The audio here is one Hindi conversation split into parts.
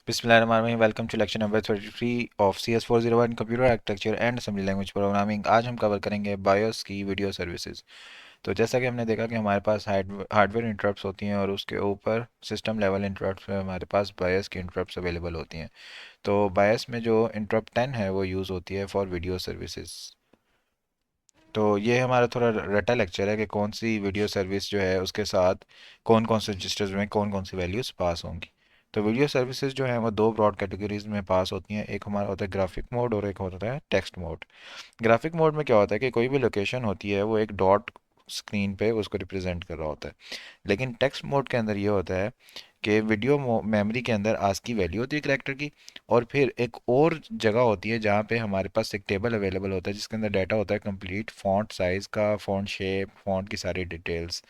बिस्मिल्लाहिर्रहमानिर्रहीम। Welcome to lecture number 33 of CS401 computer architecture and assembly language programming. आज हम कवर करेंगे बायोस की वीडियो सर्विसेज। तो जैसा कि हमने देखा कि हमारे पास हार्डवेयर इंटरप्ट्स होती हैं और उसके ऊपर सिस्टम लेवल इंटरप्ट्स में हमारे पास बायोस की इंटरप्ट्स अवेलेबल होती हैं। तो बायोस में जो इंटरप्ट 10 है वो यूज़ होती है फॉर वीडियो सर्विसेज। तो ये हमारा थोड़ा रटा लेक्चर है कि कौन सी वीडियो सर्विस जो है उसके साथ कौन कौन से रजिस्टर्स में कौन कौन सी वैल्यूज़ पास होंगी। तो वीडियो सर्विसेज जो है वो दो ब्रॉड कैटेगरीज में पास होती हैं। एक हमारा होता है ग्राफिक मोड और एक होता है टेक्स्ट मोड। ग्राफिक मोड में क्या होता है कि कोई भी लोकेशन होती है वो एक डॉट स्क्रीन पे उसको रिप्रेजेंट कर रहा होता है। लेकिन टेक्स्ट मोड के अंदर ये होता है कि वीडियो मेमोरी के अंदर आज की वैल्यू होती है करेक्टर की, और फिर एक और जगह होती है जहाँ पे हमारे पास एक टेबल अवेलेबल होता है जिसके अंदर डाटा होता है कंप्लीट फॉन्ट साइज़ का, फॉन्ट शेप, फॉन्ट की सारी डिटेल्स।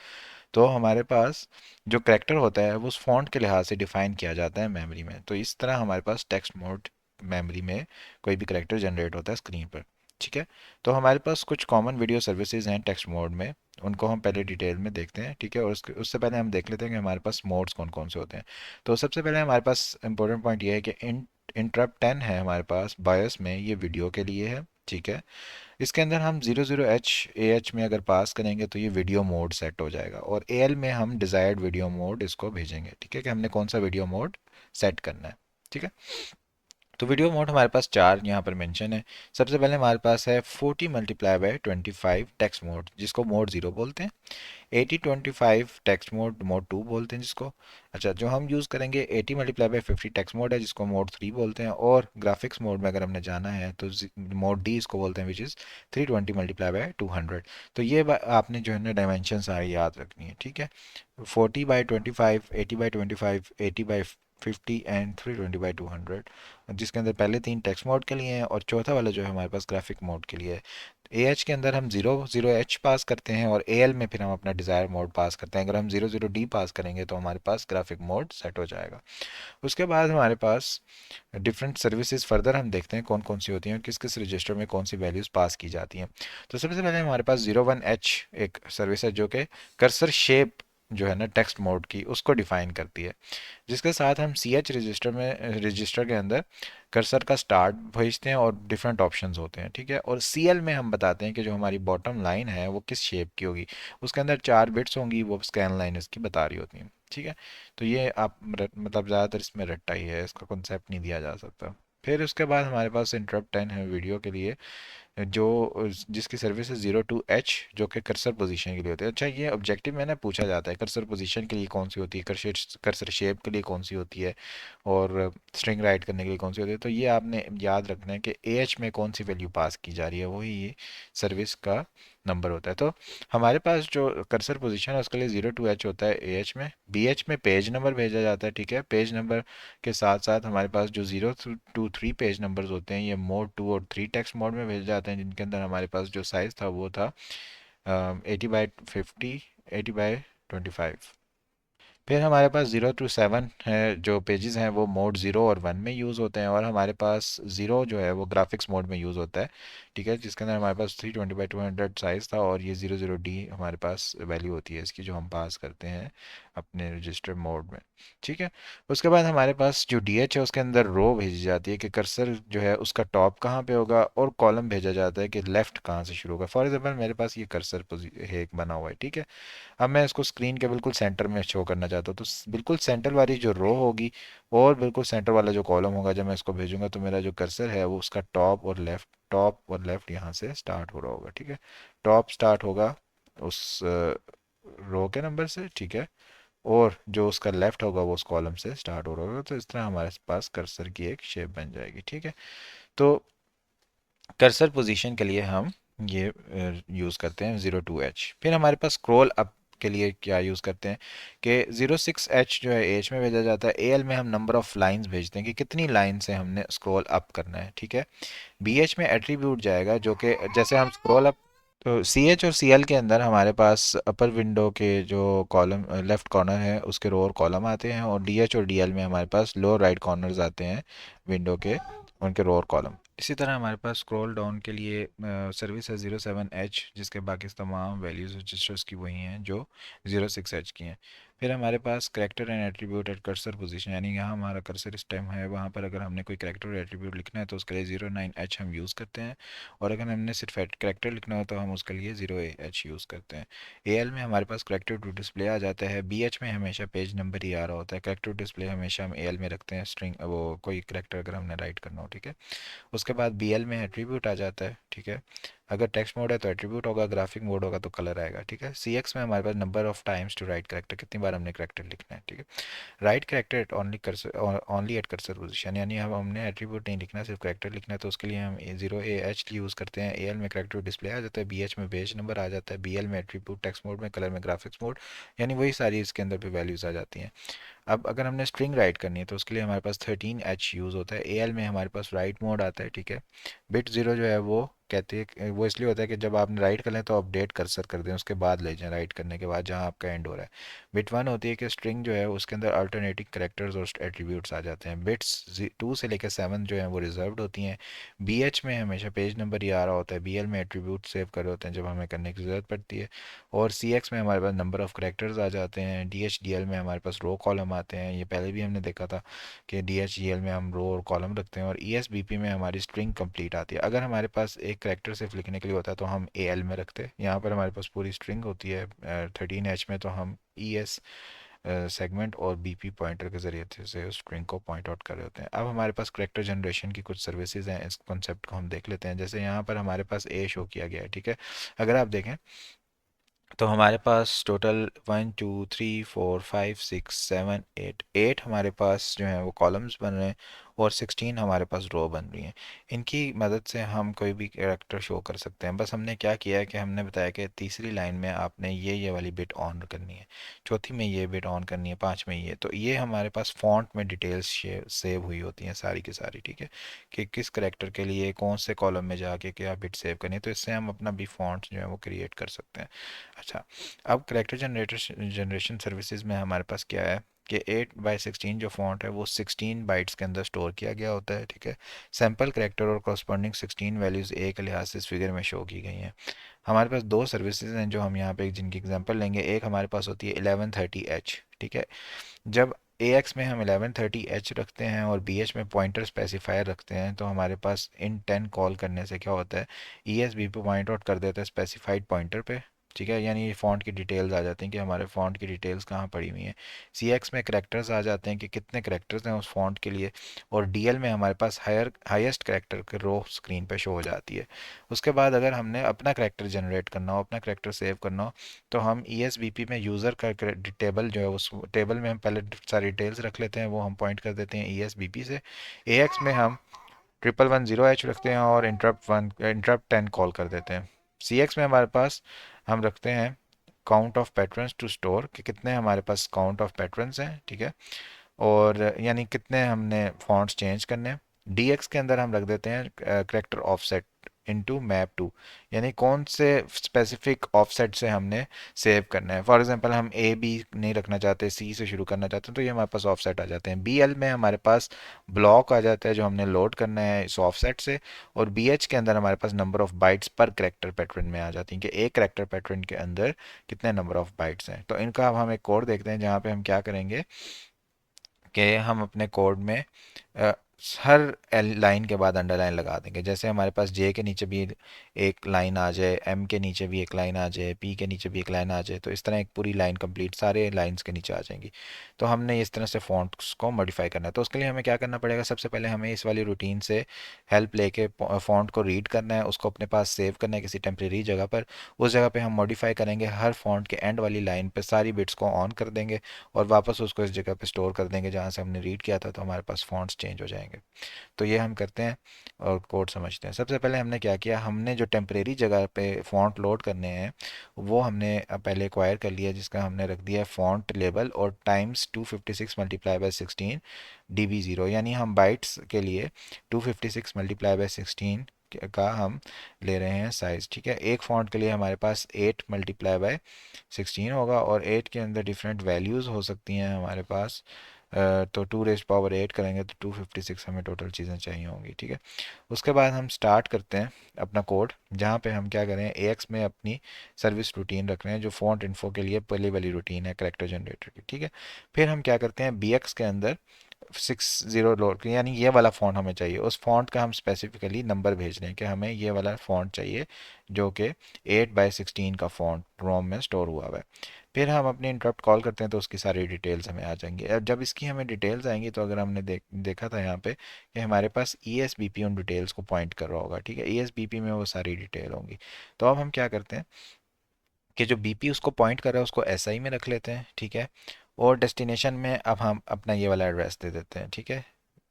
तो हमारे पास जो करेक्टर होता है वो उस फॉन्ट के लिहाज से डिफाइन किया जाता है मेमोरी में। तो इस तरह हमारे पास टेक्स्ट मोड मेमोरी में कोई भी करेक्टर जनरेट होता है स्क्रीन पर। ठीक है। तो हमारे पास कुछ कॉमन वीडियो सर्विसेज हैं टेक्स्ट मोड में, उनको हम पहले डिटेल में देखते हैं। ठीक है। और उससे पहले हम देख लेते हैं कि हमारे पास मोड्स कौन कौन से होते हैं। तो सबसे पहले हमारे पास इंपॉर्टेंट पॉइंट ये है कि इंटरप्ट 10 है हमारे पास बायोस में, ये वीडियो के लिए है। ठीक है। इसके अंदर हम 00H AH में अगर पास करेंगे तो ये वीडियो मोड सेट हो जाएगा, और AL में हम डिज़ायर्ड वीडियो मोड इसको भेजेंगे। ठीक है, कि हमने कौन सा वीडियो मोड सेट करना है। ठीक है। तो वीडियो मोड हमारे पास चार यहाँ पर मेंशन है। सबसे पहले हमारे पास है 40 × 25 टेक्स्ट मोड, जिसको मोड 0 बोलते हैं। 80 × 25 टेक्स्ट मोड, मोड 2 बोलते हैं जिसको। अच्छा, जो हम यूज़ करेंगे 80 × 50 टेक्स्ट मोड है जिसको मोड 3 बोलते हैं। और ग्राफिक्स मोड में अगर हमने जाना है तो मोड डी इसको बोलते हैं, विच इज़ 320 × 200। तो ये आपने जो है ना डायमेंशन सारी याद रखनी है। ठीक है। 40 × 25, 80 × 25, 80 × 50 एंड 320 × 200, जिसके अंदर पहले तीन टेक्स्ट मोड के लिए हैं और चौथा वाला जो है हमारे पास ग्राफिक मोड के लिए है। AH के अंदर हम 00H पास करते हैं और AL में फिर हम अपना डिज़ायर मोड पास करते हैं। अगर हम 00D पास करेंगे तो हमारे पास ग्राफिक मोड सेट हो जाएगा। उसके बाद हमारे पास डिफरेंट सर्विसेज फर्दर हम देखते हैं कौन कौन सी होती हैं और किस किस रजिस्टर में कौन सी वैल्यूज़ पास की जाती हैं। तो सबसे पहले हमारे पास 01H एक सर्विस है जो कि कर्सर शेप जो है ना टेक्स्ट मोड की उसको डिफाइन करती है, जिसके साथ हम CH रजिस्टर के अंदर कर्सर का स्टार्ट भेजते हैं और डिफरेंट ऑप्शंस होते हैं। ठीक है। और CL में हम बताते हैं कि जो हमारी बॉटम लाइन है वो किस शेप की होगी। उसके अंदर 4 बिट्स होंगी, वो स्कैन लाइन इसकी बता रही होती हैं। ठीक है। तो ये आप मतलब ज़्यादातर इसमें रट्टा ही है, इसका कॉन्सेप्ट नहीं दिया जा सकता। फिर उसके बाद हमारे पास इंटरप्ट 10 है वीडियो के लिए, जो जिसकी सर्विस है 02H, जो कि कर्सर पोजीशन के लिए होती है। अच्छा, ये ऑब्जेक्टिव में ना पूछा जाता है कर्सर पोजीशन के लिए कौन सी होती है, कर्सर कर्सर शेप के लिए कौन सी होती है, और स्ट्रिंग राइट करने के लिए कौन सी होती है। तो ये आपने याद रखना है कि AH में कौन सी वैल्यू पास की जा रही है, वही ये सर्विस का नंबर होता है। तो हमारे पास जो कर्सर पोजीशन है उसके लिए 02H होता है AH में। BH में पेज नंबर भेजा जाता है। ठीक है। पेज नंबर के साथ साथ हमारे पास जो 0 to 3 पेज नंबर्स होते हैं ये मोड 2 और 3 टेक्स्ट मोड में भेजे जाते हैं, जिनके अंदर हमारे पास जो साइज़ था वो था 80 × 50, 80 × 25। फिर हमारे पास 0 to 7 है, जो पेजेस हैं वो मोड 0 और 1 में यूज़ होते हैं, और हमारे पास 0 जो है वो ग्राफिक्स मोड में यूज़ होता है। ठीक है, जिसके अंदर हमारे पास 320 × 200 साइज़ था, और ये 00D हमारे पास वैल्यू होती है इसकी, जो हम पास करते हैं अपने रजिस्टर मोड में। ठीक है। उसके बाद हमारे पास जो DH है उसके अंदर रो भेजी जाती है कि कर्सर जो है उसका टॉप कहाँ पे होगा, और कॉलम भेजा जाता है कि लेफ़्ट कहाँ से शुरू होगा। फॉर एग्जाम्पल मेरे पास ये कर्सर है एक बना हुआ है। ठीक है। अब मैं इसको स्क्रीन के बिल्कुल सेंटर में शो करना चाहता हूँ, तो बिल्कुल सेंटर वाली जो रो होगी और बिल्कुल सेंटर वाला जो कॉलम होगा, जब मैं इसको भेजूंगा तो मेरा जो कर्सर है वो उसका टॉप और लेफ्ट यहाँ से स्टार्ट हो रहा होगा। ठीक है। टॉप स्टार्ट होगा उस रो के नंबर से। ठीक है। और जो उसका लेफ्ट होगा वो उस कॉलम से स्टार्ट हो रहा होगा। तो इस तरह हमारे पास कर्सर की एक शेप बन जाएगी। ठीक है। तो कर्सर पोजीशन के लिए हम ये यूज़ करते हैं 02H। फिर हमारे पास स्क्रॉल अप के लिए क्या यूज़ करते हैं कि 06H जो है एच में भेजा जाता है। AL में हम नंबर ऑफ़ लाइंस भेजते हैं कि कितनी लाइन से हमने स्क्रॉल अप करना है। ठीक है। BH में एट्रीब्यूट जाएगा, जो कि जैसे हम स्क्रॉल अप, तो CH और CL के अंदर हमारे पास अपर विंडो के जो कॉलम लेफ्ट कॉर्नर है उसके रो और कॉलम आते हैं, और DH और DL में हमारे पास लोअर राइट कॉर्नर्स आते हैं विंडो के, उनके रो और कॉलम। इसी तरह हमारे पास स्क्रॉल डाउन के लिए सर्विस है 07H, जिसके बाकी तमाम वैल्यूज़ रजिस्टर्स की वही हैं जो 06H की हैं। फिर हमारे पास character and attribute at cursor position, यानी यहाँ हमारा कर्सर इस टाइम है, वहाँ पर अगर हमने कोई करेक्टर और एट्रीब्यूट लिखना है तो उसके लिए 09H हम यूज़ करते हैं, और अगर हमने सिर्फ करेक्टर लिखना हो तो हम उसके लिए 0AH यूज़ करते हैं। एल में हमारे पास करेक्टर टू डिस्प्ले आ जाता है, BH में हमेशा पेज नंबर ही आ रहा होता है, करेक्टर टू डिस्प्ले हमेशा हम एल में रखते हैं, स्ट्रिंग वो कोई करेक्टर अगर हमने राइट करना हो, ठीक है। उसके बाद BL में एट्रीब्यूट आ जाता है, ठीक है। अगर टेक्स्ट मोड है तो एट्रीब्यूट होगा, ग्राफिक मोड होगा तो कलर आएगा, ठीक है। CX में हमारे पास number of times to write character, कितनी बार हमने करेक्टर लिखना है, ठीक है। Write character at only at cursor position, यानी हम हमने एट्रीब्यूट नहीं लिखना, सिर्फ करेक्टर लिखना है, तो उसके लिए हम 0AH यूज़ करते हैं। AL में करेक्टर डिस्प्ले आ जाता है, BH में पेज नंबर आ जाता है, BL में एट्रीब्यूट टेक्स्ट मोड में, कलर में ग्राफिक्स मोड, यानी वही सारी इसके अंदर भी वैल्यूज़ आ जाती हैं। अब अगर हमने स्ट्रिंग राइट करनी है तो उसके लिए हमारे पास 13H यूज़ होता है। एल में हमारे पास राइट मोड आता है, ठीक है। बिट ज़ीरो जो है वो कहते हैं, वो इसलिए होता है कि जब आप राइट कर लें तो अपडेट कर्सर कर दें, उसके बाद ले जाएं राइट करने के बाद जहां आपका एंड हो रहा है। बिट वन होती है कि स्ट्रिंग जो है उसके अंदर अल्टरनेटिंग करेक्टर्स और एट्रीब्यूट्स आ जाते हैं। बिट्स 2 से लेकर 7 जो है वो रिजर्व्ड होती हैं। BH में हमेशा पेज नंबर ही आ रहा होता है, BL में एट्रीब्यूट सेव करे होते हैं जब हमें करने की ज़रूरत पड़ती है, और CX में हमारे पास नंबर ऑफ़ करेक्टर्स आ जाते हैं। DHDL में हमारे पास रो कॉलम आते हैं, ये पहले भी हमने देखा था कि DHDL में हम रो और कॉलम रखते हैं, और ESBP में हमारी स्ट्रिंग कंप्लीट आती है। अगर हमारे पास एक करेक्टर सिर्फ लिखने के लिए होता है तो हम AL में रखते हैं, यहाँ पर हमारे पास पूरी स्ट्रिंग होती है 13H में, तो हम ES सेगमेंट और BP पॉइंटर के ज़रिए से उस स्ट्रिंग को पॉइंट आउट कर रहे होते हैं। अब हमारे पास करेक्टर जनरेशन की कुछ सर्विसेज हैं, इस कॉन्सेप्ट को हम देख लेते हैं। जैसे यहाँ पर हमारे पास A शो किया गया है, ठीक है। अगर आप देखें तो हमारे पास टोटल 1 2 3 4 5 6 7 8 हमारे पास जो है वो कॉलम्स बन रहे हैं, और 16 हमारे पास रो बन रही हैं। इनकी मदद से हम कोई भी कैरेक्टर शो कर सकते हैं। बस हमने क्या किया है कि हमने बताया कि तीसरी लाइन में आपने ये वाली बिट ऑन करनी है, चौथी में ये बिट ऑन करनी है, पाँच में ये, तो ये हमारे पास फॉन्ट में डिटेल्स सेव हुई होती हैं सारी की सारी, ठीक है, कि किस करेक्टर के लिए कौन से कॉलम में जाके क्या बिट सेव करनी है। तो इससे हम अपना भी फॉन्ट जो है वो क्रिएट कर सकते हैं। अच्छा, अब करेक्टर जनरेशन सर्विसेज में हमारे पास क्या है कि 8/16 जो फॉन्ट है वो 16 बाइट्स के अंदर स्टोर किया गया होता है, ठीक है। सैम्पल करेक्टर और कॉरस्पॉन्डिंग 16 वैल्यूज़ ए के लिहाज से इस फिगर में शो की गई हैं। हमारे पास दो सर्विसेज हैं जो हम यहाँ पे जिनकी एग्जांपल लेंगे। एक हमारे पास होती है 1130H, ठीक है। जब AX में हम 1130H रखते हैं और BH में पॉइंटर स्पेसिफायर रखते हैं तो हमारे पास इन 10 कॉल करने से क्या होता है, ESB पे पॉइंट आउट कर देता है स्पेसिफाइड पॉइंटर पे, ठीक है। यानी ये फ़ॉन्ट की डिटेल्स आ जाती हैं कि हमारे फ़ॉन्ट की डिटेल्स कहाँ पड़ी हुई हैं। CX में करेक्टर्स आ जाते हैं कि कितने करेक्टर्स हैं उस फ़ॉन्ट के लिए, और DL में हमारे पास हाईएस्ट करेक्टर की रो स्क्रीन पे शो हो जाती है। उसके बाद अगर हमने अपना करेक्टर जनरेट करना हो, अपना करेक्टर सेव करना हो, तो हम ESBP में यूज़र का टेबल जो है उस टेबल में हम पहले सारी डिटेल्स रख लेते हैं, वो हम पॉइंट कर देते हैं ESBP से। AX में हम 1110H रखते हैं और इंटरप्ट 10 कॉल कर देते हैं। CX में हमारे पास हम रखते हैं count of patterns to store, कि कितने हमारे पास काउंट ऑफ पैटर्न्स हैं, ठीक है, और यानी कितने हमने फॉन्ट्स चेंज करने हैं। DX के अंदर हम रख देते हैं character offset into map to, यानी कौन से स्पेसिफिक ऑफसेट से हमने सेव करना है। फॉर एग्जांपल हम A B नहीं रखना चाहते, C से शुरू करना चाहते हैं, तो ये हमारे पास ऑफसेट आ जाते हैं। BL में हमारे पास ब्लॉक आ जाता है जो हमने लोड करना है इस ऑफसेट से, और BH के अंदर हमारे पास नंबर ऑफ बाइट्स पर करेक्टर पैटर्न में आ जाती हैं कि एक करेक्टर पैटर्न के अंदर कितने नंबर ऑफ बाइट्स हैं। तो इनका अब हम एक कोड देखते हैं जहाँ पे हम क्या करेंगे कि हम अपने कोड में अ, हर लाइन के बाद अंडरलाइन लगा देंगे। जैसे हमारे पास जे के नीचे भी एक लाइन आ जाए, एम के नीचे भी एक लाइन आ जाए, पी के नीचे भी एक लाइन आ जाए, तो इस तरह एक पूरी लाइन कंप्लीट सारे लाइंस के नीचे आ जाएंगी। तो हमने इस तरह से फ़ॉन्ट्स को मॉडिफाई करना है। तो उसके लिए हमें क्या करना पड़ेगा, सबसे पहले हमें इस वाली रूटीन से हेल्प लेके फ़ॉन्ट को रीड करना है, उसको अपने पास सेव करना है किसी टेम्प्रेरी जगह पर। उस जगह पे हम मॉडिफाई करेंगे, हर फ़ॉन्ट के एंड वाली लाइन पे सारी बिट्स को ऑन कर देंगे, और वापस उसको इस जगह पे स्टोर कर देंगे जहाँ से हमने रीड किया था, तो हमारे पास फ़ॉन्ट्स चेंज हो जाएंगे। तो ये हम करते हैं और कोड समझते हैं। सबसे पहले हमने क्या किया, हमने जो टेम्परेरी जगह पे फ़ॉन्ट लोड करने हैं वो हमने पहले एक्वायर कर लिया, जिसका हमने रख दिया है फ़ॉन्ट लेबल और टाइम्स 256 मल्टीप्लाई बाय 16 DB0, यानी हम बाइट्स के लिए 256 मल्टीप्लाई बाय 16 का हम ले रहे हैं साइज़, ठीक है। एक फ़ॉन्ट के लिए हमारे पास 8 मल्टीप्लाई बाय 16 होगा, और 8 के अंदर डिफरेंट वैल्यूज़ हो सकती हैं हमारे पास। तो 2 रेज़ पावर 8 करेंगे तो 256 हमें टोटल चीज़ें चाहिए होंगी, ठीक है। उसके बाद हम स्टार्ट करते हैं अपना कोड, जहाँ पे हम क्या करें, AX में अपनी सर्विस रूटीन रख रहे हैं जो फ़ॉन्ट इन्फो के लिए पहली वाली रूटीन है करेक्टर जनरेटर की, ठीक है। फिर हम क्या करते हैं, BX के अंदर 60 लोड, यानी ये वाला फ़ॉन्ट हमें चाहिए, उस फ़ॉन्ट का हम स्पेसिफिकली नंबर भेज रहे हैं कि हमें ये वाला फ़ॉन्ट चाहिए जो कि 8/16 का फ़ॉन्ट रोम में स्टोर हुआ हुआ है। फिर हम अपनी इंटरप्ट कॉल करते हैं तो उसकी सारी डिटेल्स हमें आ जाएंगी। अब जब इसकी हमें डिटेल्स आएंगी तो अगर हमने देखा था यहाँ पे कि हमारे पास ESBP उन डिटेल्स को पॉइंट कर रहा होगा, ठीक है। ESBP में वो सारी डिटेल होंगी। तो अब हम क्या करते हैं कि जो BP उसको पॉइंट कर रहा है उसको SI में रख लेते हैं, ठीक है। और डेस्टिनेशन में अब हम अपना ये वाला एड्रेस दे देते हैं, ठीक है।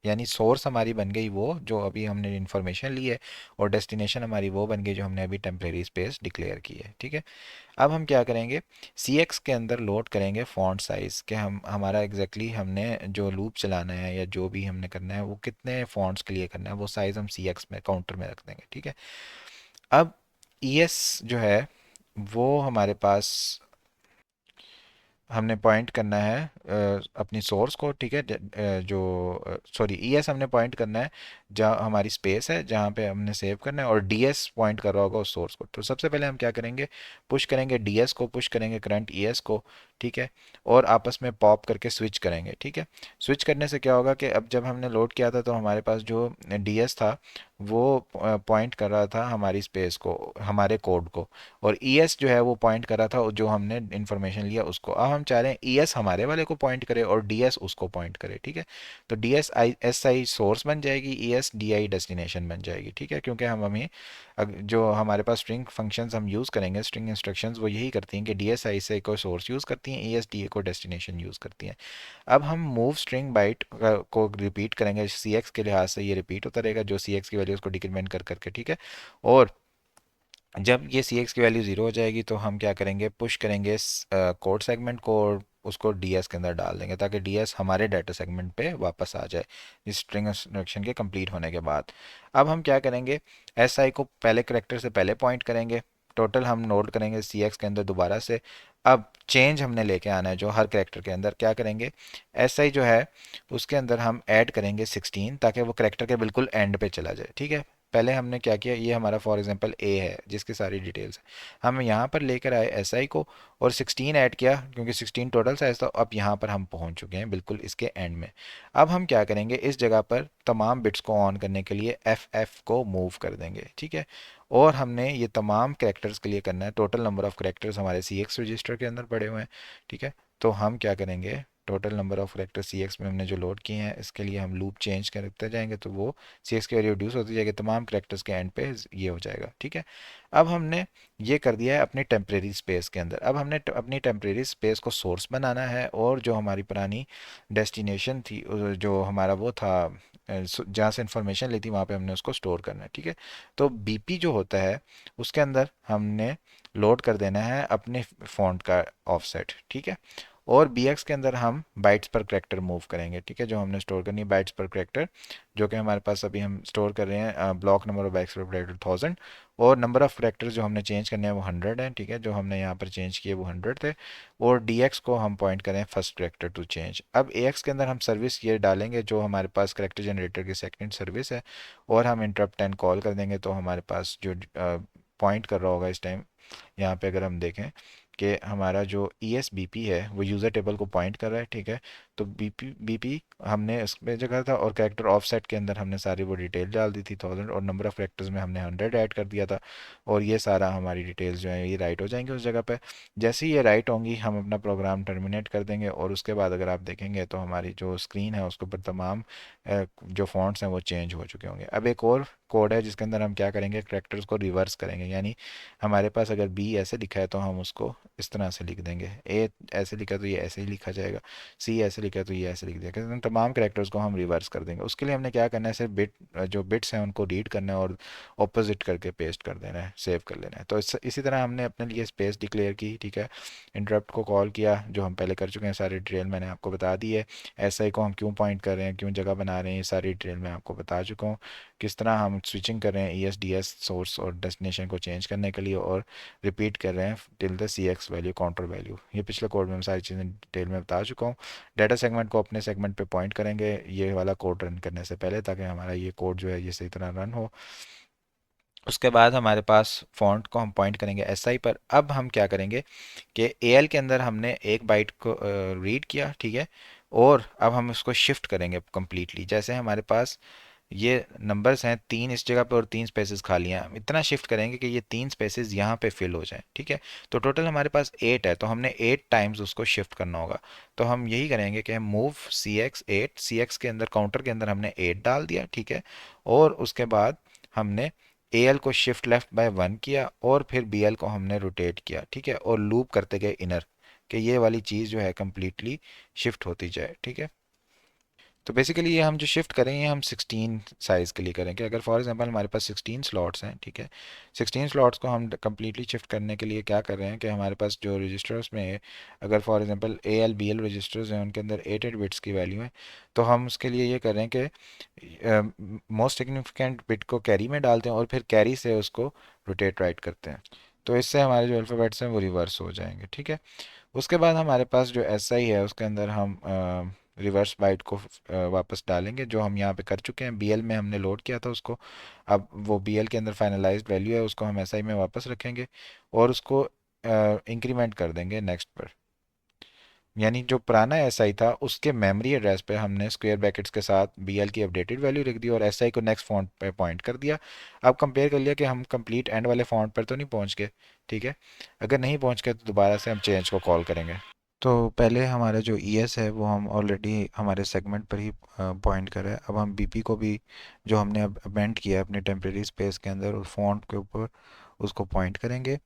यानी सोर्स हमारी बन गई वो जो अभी हमने इन्फॉर्मेशन ली है, और डेस्टिनेशन हमारी वो बन गई जो हमने अभी टेम्परेरी स्पेस डिक्लेयर की है, ठीक है। अब हम क्या करेंगे, CX के अंदर लोड करेंगे फ़ॉन्ट साइज़ के, हम हमारा एग्जैक्टली हमने जो लूप चलाना है या जो भी हमने करना है वो कितने फ़ॉन्ट्स के लिए करना है, वो साइज़ हम CX में काउंटर में रख देंगे, ठीक है। अब ES जो है वो हमारे पास हमने पॉइंट करना है अपनी सोर्स को, ठीक है। जो सॉरी, ES हमने पॉइंट करना है जहाँ हमारी स्पेस है जहाँ पे हमने सेव करना है, और DS पॉइंट कर रहा होगा उस सोर्स को। तो सबसे पहले हम क्या करेंगे, पुश करेंगे DS को, पुश करेंगे करंट ES को, ठीक है। और आपस में पॉप करके स्विच करेंगे, ठीक है। स्विच करने से क्या होगा कि अब जब हमने लोड किया था तो हमारे पास जो DS था वो पॉइंट कर रहा था हमारी स्पेस को, हमारे कोड को, और ES जो है वो पॉइंट कर रहा था जो हमने इन्फॉर्मेशन लिया उसको। अब हम चाह रहे हैं ES हमारे वाले को पॉइंट करे और DS उसको पॉइंट करे, ठीक है। तो SI सोर्स बन जाएगी, DI डेस्टिनेशन बन जाएगी, ठीक है। क्योंकि हम हमें जो हमारे पास स्ट्रिंग फंक्शंस हम यूज़ करेंगे, स्ट्रिंग इंस्ट्रक्शंस वो यही करती हैं कि DSI से को सोर्स यूज़ करती हैं, DA को डेस्टिनेशन यूज़ करती हैं। अब हम मूव स्ट्रिंग बाइट को रिपीट करेंगे, CX के लिहाज से ये रिपीट होता रहेगा, जो CX की वैल्यू उसको डिक्रीमेंट कर करके, ठीक है। और जब ये CX की वैल्यू ज़ीरो हो जाएगी तो हम क्या करेंगे, पुश करेंगे कोड सेगमेंट को और उसको DS के अंदर डाल देंगे ताकि DS हमारे डाटा सेगमेंट पे वापस आ जाए इस स्ट्रिंग इंस्ट्रक्शन के कंप्लीट होने के बाद। अब हम क्या करेंगे, SI को पहले करेक्टर से पहले पॉइंट करेंगे, टोटल हम नोट करेंगे CX के अंदर दोबारा से। अब चेंज हमने लेके आना है जो हर करेक्टर के अंदर, क्या करेंगे, SI जो है उसके अंदर हम ऐड करेंगे 16 ताकि वो करेक्टर के बिल्कुल एंड पे चला जाए, ठीक है। पहले हमने क्या किया, ये हमारा फॉर एग्जांपल A है जिसकी सारी डिटेल्स है, हम यहाँ पर लेकर आए SI को और 16 ऐड किया क्योंकि 16 टोटल साइज था। अब यहाँ पर हम पहुँच चुके हैं बिल्कुल इसके एंड में। अब हम क्या करेंगे, इस जगह पर तमाम बिट्स को ऑन करने के लिए FF को मूव कर देंगे, ठीक है। और हमने ये तमाम कैरेक्टर्स के लिए करना है, टोटल नंबर ऑफ कैरेक्टर्स हमारे CX रजिस्टर के अंदर पड़े हुए हैं, ठीक है। तो हम क्या करेंगे, total number of character CX में हमने जो लोड किए हैं इसके लिए हम लूप चेंज करते जाएंगे तो वो CX की वैल्यू रिड्यूस होती जाएगी, तमाम कैरेक्टर्स के एंड पे ये हो जाएगा, ठीक है। अब हमने ये कर दिया है अपनी टेम्परेरी स्पेस के अंदर। अब हमने अपनी टेम्परेरी स्पेस को सोर्स बनाना है, और जो हमारी पुरानी डेस्टिनेशन थी जो हमारा वो था जहाँ से इंफॉर्मेशन ली थी वहाँ पे हमने उसको स्टोर करना है, ठीक है। तो BP जो होता है उसके अंदर हमने लोड कर देना है अपने फ़ॉन्ट का ऑफसेट, ठीक है। और BX के अंदर हम बाइट्स पर करेक्टर मूव करेंगे, ठीक है। जो हमने स्टोर करनी है बाइट्स पर करेक्टर, जो कि हमारे पास अभी हम स्टोर कर रहे हैं ब्लॉक नंबर ऑफ बाइट्स पर करेक्टर 1000, और नंबर ऑफ करेक्टर्स जो हमने चेंज करने हैं वो 100 है, ठीक है। जो हमने यहाँ पर चेंज किए वो 100 थे। और DX को हम पॉइंट करें फर्स्ट करेक्टर टू चेंज। अब AX के अंदर हम सर्विस ये डालेंगे जो हमारे पास करेक्टर जनरेटर की सेकंड सर्विस है, और हम इंटरप्ट 10 कॉल कर देंगे तो हमारे पास जो पॉइंट कर रहा होगा इस टाइम, यहाँ पे अगर हम देखें कि हमारा जो ESBP है वो यूज़र टेबल को पॉइंट कर रहा है, ठीक है। तो BP हमने इस पे जगह था, और कैरेक्टर ऑफसेट के अंदर हमने सारी वो डिटेल डाल दी थी 1000, और नंबर ऑफ कैरेक्टर्स में हमने 100 ऐड कर दिया था। और ये सारा हमारी डिटेल्स जो है ये राइट हो जाएंगे उस जगह पे। जैसे ही ये राइट होंगी हम अपना प्रोग्राम टर्मिनेट कर देंगे, और उसके बाद अगर आप देखेंगे तो हमारी जो स्क्रीन है उसके ऊपर तमाम जो फॉन्ट्स हैं वो चेंज हो चुके होंगे। अब एक और कोड है जिसके अंदर हम क्या करेंगे, कैरेक्टर्स को रिवर्स करेंगे, यानी हमारे पास अगर B ऐसे लिखा है तो हम उसको इस तरह से लिख देंगे, A ऐसे लिखा तो ये ऐसे ही लिखा जाएगा, C ऐसे लिखा है तो ये ऐसे लिख देगा। तो तमाम कैरेक्टर्स को हम रिवर्स कर देंगे। उसके लिए हमने क्या करना है, सिर्फ जो बिट्स हैं उनको रीड करना है और ऑपोजिट करके पेस्ट कर देना है, सेव कर लेना है। तो इसी तरह हमने अपने लिए स्पेस डिक्लेयर की, ठीक है। इंटरप्ट को कॉल किया जो हम पहले कर चुके हैं, सारी डिटेल मैंने आपको बता दी है। SI को हम क्यों पॉइंट कर रहे हैं, क्यों जगह बना रहे हैं, ये सारी डिटेल मैं आपको बता चुका हूँ। किस तरह हम स्विचिंग कर रहे हैं ESDS सोर्स और डेस्टिनेशन को चेंज करने के लिए, और रिपीट कर रहे हैं till the CX value counter value. ये पिछले कोड में मैं सारी चीज़ें डिटेल में बता चुका हूँ। डाटा डाटा सेगमेंट को अपने सेगमेंट पे पॉइंट करेंगे ये वाला कोड रन करने से पहले, ताकि हमारा ये कोड जो है ये सही तरह रन हो। उसके बाद हमारे पास फॉन्ट को हम पॉइंट करेंगे एसआई पर। अब हम क्या करेंगे कि एएल के अंदर हमने एक बाइट को रीड किया, ठीक है, और अब हम उसको शिफ्ट करेंगे कम्प्लीटली। जैसे हमारे पास ये नंबर्स हैं, तीन इस जगह पे और तीन स्पेसेस खाली हैं, हम इतना शिफ्ट करेंगे कि ये तीन स्पेसेस यहाँ पे फिल हो जाएं, ठीक है। तो टोटल हमारे पास 8 है, तो हमने 8 टाइम्स उसको शिफ्ट करना होगा। तो हम यही करेंगे कि मूव सी एक्स 8, सी एक्स के अंदर काउंटर के अंदर हमने 8 डाल दिया, ठीक है। और उसके बाद हमने ए एल को शिफ्ट लेफ्ट बाय 1 किया और फिर बी एल को हमने रोटेट किया, ठीक है, और लूप करते गए इनर, कि ये वाली चीज़ जो है कम्प्लीटली शिफ्ट होती जाए, ठीक है। तो बेसिकली ये हम जो शिफ्ट करेंगे हम 16 साइज़ के लिए करेंगे। अगर फॉर एग्जांपल हमारे पास 16 स्लॉट्स हैं, ठीक है, 16 स्लॉट्स को हम कम्प्लीटली शिफ्ट करने के लिए क्या कर रहे हैं कि हमारे पास जो रजिस्टर्स में अगर for example A L B L registers हैं उनके अंदर 8 बिट्स की वैल्यू है, तो हम उसके लिए ये कर रहे हैं कि मोस्ट सिग्निफिकेंट बिट को कैरी में डालते हैं और फिर कैरी से उसको रोटेट राइट करते हैं। तो इससे हमारे जो अल्फ़ाबेट्स हैं वो रिवर्स हो जाएंगे, ठीक है। उसके बाद हमारे पास जो एस आई है उसके अंदर हम रिवर्स बाइट को वापस डालेंगे, जो हम यहाँ पे कर चुके हैं, बीएल में हमने लोड किया था उसको। अब वो बीएल के अंदर फाइनलाइज्ड वैल्यू है उसको हम एसआई में वापस रखेंगे और उसको इंक्रीमेंट कर देंगे नेक्स्ट पर। यानी जो पुराना एसआई था उसके मेमोरी एड्रेस पे हमने स्क्वायर ब्रैकेट्स के साथ बीएल की अपडेटेड वैल्यू लिख दी और एसआई को नेक्स्ट फॉन्ट पे पॉइंट कर दिया। अब कंपेयर कर लिया कि हम कंप्लीट एंड वाले फॉन्ट पर तो नहीं पहुंच गए, ठीक है। अगर नहीं पहुंच गए तो दोबारा से हम चेंज को कॉल करेंगे। तो पहले हमारा जो ईएस है वो हम ऑलरेडी हमारे सेगमेंट पर ही पॉइंट कर रहे हैं। अब हम बीपी को भी जो हमने अब अमेंड किया है अपने टेम्परेरी स्पेस के अंदर उस फॉन्ट के ऊपर उसको पॉइंट करेंगे।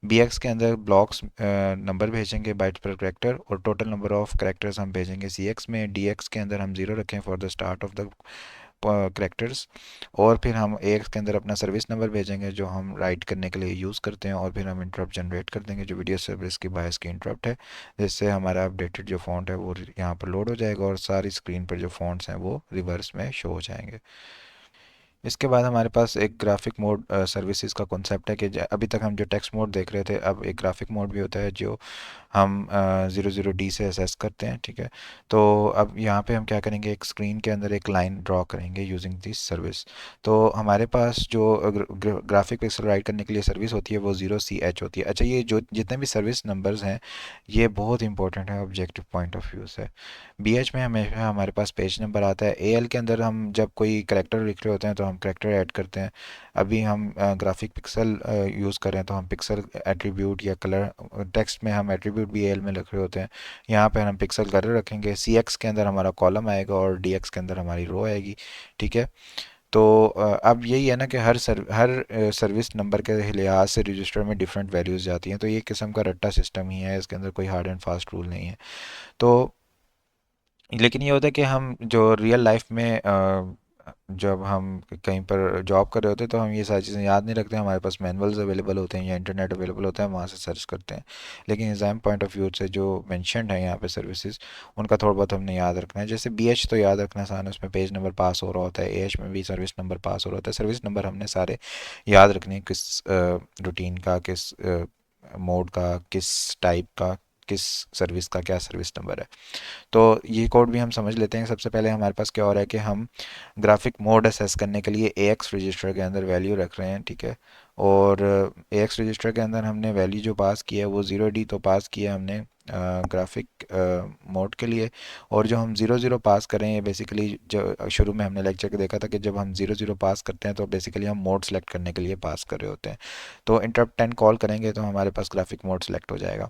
बीएक्स के अंदर ब्लॉक्स नंबर भेजेंगे बाइट्स पर करेक्टर, और टोटल नंबर ऑफ करेक्टर्स हम भेजेंगे सीएक्स में। डीएक्स के अंदर हम ज़ीरो रखें for the start of the characters, और फिर हम AX के अंदर अपना सर्विस नंबर भेजेंगे जो हम राइट करने के लिए यूज़ करते हैं, और फिर हम इंटरप्ट जनरेट कर देंगे जो वीडियो सर्विस की बायस की इंटरप्ट है, जिससे हमारा अपडेटेड जो फ़ॉन्ट है वो यहाँ पर लोड हो जाएगा और सारी स्क्रीन पर जो फ़ॉन्ट्स हैं वो रिवर्स में शो हो जाएंगे। इसके बाद हमारे पास एक ग्राफिक मोड सर्विसेज का कॉन्सेप्ट है कि अभी तक हम जो टेक्स्ट मोड देख रहे थे, अब एक ग्राफिक मोड भी होता है जो हम 00D से असेस करते हैं, ठीक है। तो अब यहाँ पे हम क्या करेंगे, एक स्क्रीन के अंदर एक लाइन ड्रॉ करेंगे यूजिंग दिस सर्विस। तो हमारे पास जो ग्राफिक पिक्सल राइट करने के लिए सर्विस होती है वो 0CH होती है। अच्छा, ये जो जितने भी सर्विस नंबर्स हैं ये बहुत इंपॉर्टेंट है ऑब्जेक्टिव पॉइंट ऑफ व्यू से। BH में हमेशा हमारे पास पेज नंबर आता है। AL के अंदर हम जब कोई करेक्टर लिख रहे होते हैं तो हम करेक्टर ऐड करते हैं। अभी हम ग्राफिक पिक्सल यूज़ कर रहे हैं तो हम पिक्सल एट्रीब्यूट या कलर, टेक्स्ट में हम एट्रीब्यूट भी AL में लिख रहे होते हैं, यहाँ पर हम पिक्सल कलर रखेंगे। CX के अंदर हमारा कॉलम आएगा और DX के अंदर हमारी रो आएगी, ठीक है। तो अब यही है ना कि हर सर्विस नंबर के लिहाज से रजिस्टर में डिफरेंट वैल्यूज़ जाती हैं, तो ये किस्म का रट्टा सिस्टम ही है, इसके अंदर कोई हार्ड एंड फास्ट रूल नहीं है। तो लेकिन ये होता है कि हम जो रियल लाइफ में जब हम कहीं पर जॉब कर रहे होते हैं तो हम ये सारी चीज़ें याद नहीं रखते, हमारे पास मैनुअल्स अवेलेबल होते हैं या इंटरनेट अवेलेबल होता है, वहाँ से सर्च करते हैं। लेकिन एग्ज़ाम पॉइंट ऑफ व्यू से जो मेंशन्ड है यहाँ पे सर्विसेज, उनका थोड़ा बहुत हमने याद रखना है। जैसे BH तो याद रखना आसान है, उसमें पेज नंबर पास हो रहा होता है। AH में भी सर्विस नंबर पास हो रहा होता है। सर्विस नंबर हमने सारे याद रखने हैं, किस रूटीन का, किस मोड का, किस टाइप का, किस सर्विस का क्या सर्विस नंबर है। तो ये कोड भी हम समझ लेते हैं। सबसे पहले हमारे पास क्या हो रहा है कि हम ग्राफिक मोड असेस करने के लिए AX रजिस्टर के अंदर वैल्यू रख रहे हैं, ठीक है। और AX रजिस्टर के अंदर हमने वैल्यू जो पास की है वो 0D तो पास किया है हमने ग्राफिक मोड के लिए। और जो हम 00 पास करें, ये बेसिकली जो शुरू में हमने लेक्चर के देखा था कि जब हम 00 पास करते हैं तो बेसिकली हम मोड सेलेक्ट करने के लिए पास कर रहे होते हैं। तो इंटरप्ट 10 कॉल करेंगे तो हमारे पास ग्राफिक मोड सेलेक्ट हो जाएगा।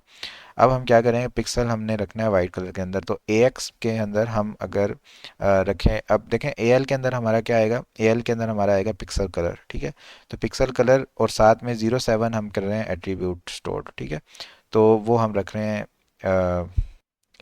अब हम क्या करेंगे, पिक्सल हमने रखना है वाइट कलर के अंदर, तो AX के अंदर हम अगर रखें, अब देखें AL के अंदर हमारा क्या आएगा, AL के अंदर हमारा आएगा पिक्सल कलर, ठीक है। तो पिक्सल कलर और साथ में 07 हम कर रहे हैं एट्रीब्यूट स्टोर, ठीक है। तो वो हम रख रहे हैं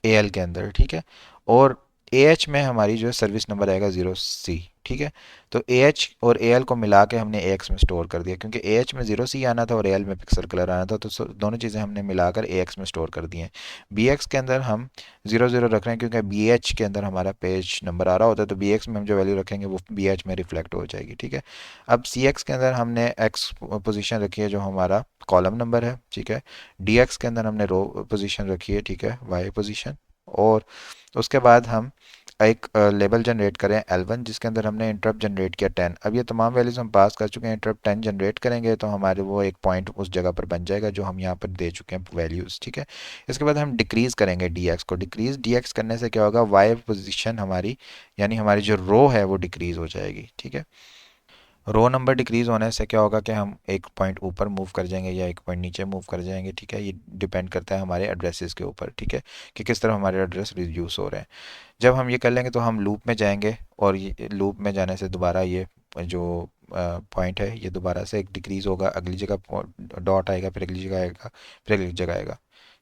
AL के अंदर, ठीक है। और AH में हमारी जो है सर्विस नंबर आएगा 0C, ठीक है। तो AH और AL को मिला के हमने AX में स्टोर कर दिया, क्योंकि AH में 0C आना था और AL में पिक्सल कलर आना था, तो दोनों चीज़ें हमने मिलाकर AX में स्टोर कर दी हैं। BX के अंदर हम 00 रख रहे हैं क्योंकि BH के अंदर हमारा पेज नंबर आ रहा होता है, तो BX में हम जो वैल्यू रखेंगे वो BH में रिफ्लेक्ट हो जाएगी, ठीक है। अब CX के अंदर हमने X पोजीशन रखी है जो हमारा कॉलम नंबर है, ठीक है। DX के अंदर हमने रो पोजीशन रखी है, ठीक है, Y पोजीशन। और उसके बाद हम एक लेबल जनरेट करें L1 जिसके अंदर हमने इंटरप्ट जनरेट किया 10। अब ये तमाम वैल्यूज हम पास कर चुके हैं, इंटरप्ट 10 जनरेट करेंगे तो हमारे वो एक पॉइंट उस जगह पर बन जाएगा जो हम यहाँ पर दे चुके हैं वैल्यूज़, ठीक है। इसके बाद हम डिक्रीज़ करेंगे dx को। डिक्रीज़ dx करने से क्या होगा, वाई पोजीशन हमारी यानी हमारी जो रो है वो डिक्रीज़ हो जाएगी, ठीक है। रो नंबर डिक्रीज होने से क्या होगा कि हम एक पॉइंट ऊपर मूव कर जाएंगे या एक पॉइंट नीचे मूव कर जाएंगे, ठीक है। ये डिपेंड करता है हमारे एड्रेसेस के ऊपर, ठीक है, कि किस तरह हमारे एड्रेस रिड्यूस हो रहे हैं। जब हम ये कर लेंगे तो हम लूप में जाएंगे और ये लूप में जाने से दोबारा ये जो पॉइंट है ये दोबारा से एक डिक्रीज होगा, अगली जगह डॉट आएगा, फिर अगली जगह आएगा, फिर अगली जगह आएगा,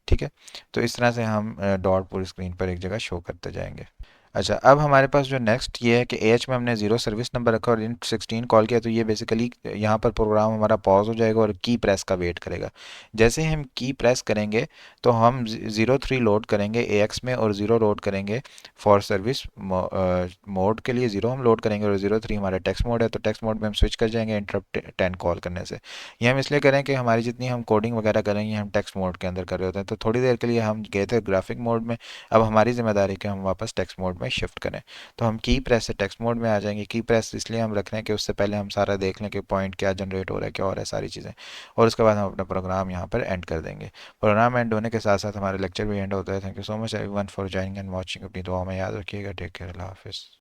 ठीक है। तो इस तरह से हम डॉट पूरी स्क्रीन पर एक जगह शो करते जाएंगे। अच्छा, अब हमारे पास जो नेक्स्ट ये है कि एच में हमने ज़ीरो सर्विस नंबर रखा और int 16 कॉल किया, तो ये बेसिकली यहाँ पर प्रोग्राम हमारा पॉज हो जाएगा और की प्रेस का वेट करेगा। जैसे ही हम की प्रेस करेंगे तो हम 03 लोड करेंगे AX में और ज़ीरो लोड करेंगे फॉर सर्विस मोड के लिए। ज़ीरो हम लोड करेंगे और 03 हमारा टेक्स्ट मोड है, तो टेक्स्ट मोड में हम स्विच कर जाएंगे इंटरप्ट 10 कॉल करने से। ये हम इसलिए करें कि हमारी जितनी हम कोडिंग वगैरह करेंगे हम टेक्स्ट मोड के अंदर कर रहे होते हैं। तो थोड़ी देर के लिए हम गए थे ग्राफिक मोड में, अब हमारी जिम्मेदारी है कि हम वापस टेक्स्ट मोड में शिफ्ट करें। तो हम की प्रेस से टेक्स्ट मोड में आ जाएंगे। की प्रेस इसलिए हम रख रहे हैं कि उससे पहले हम सारा देख लें कि पॉइंट क्या जनरेट हो रहा है, क्या हो रहा है, सारी चीज़ें। और उसके बाद हम अपना प्रोग्राम यहाँ पर एंड कर देंगे। प्रोग्राम एंड होने के साथ साथ हमारा लेक्चर भी एंड होता है। Thank you so much everyone for joining and watching. अपनी दुआ में याद रखिएगा। टेक केयर, अल्लाह हाफिज़।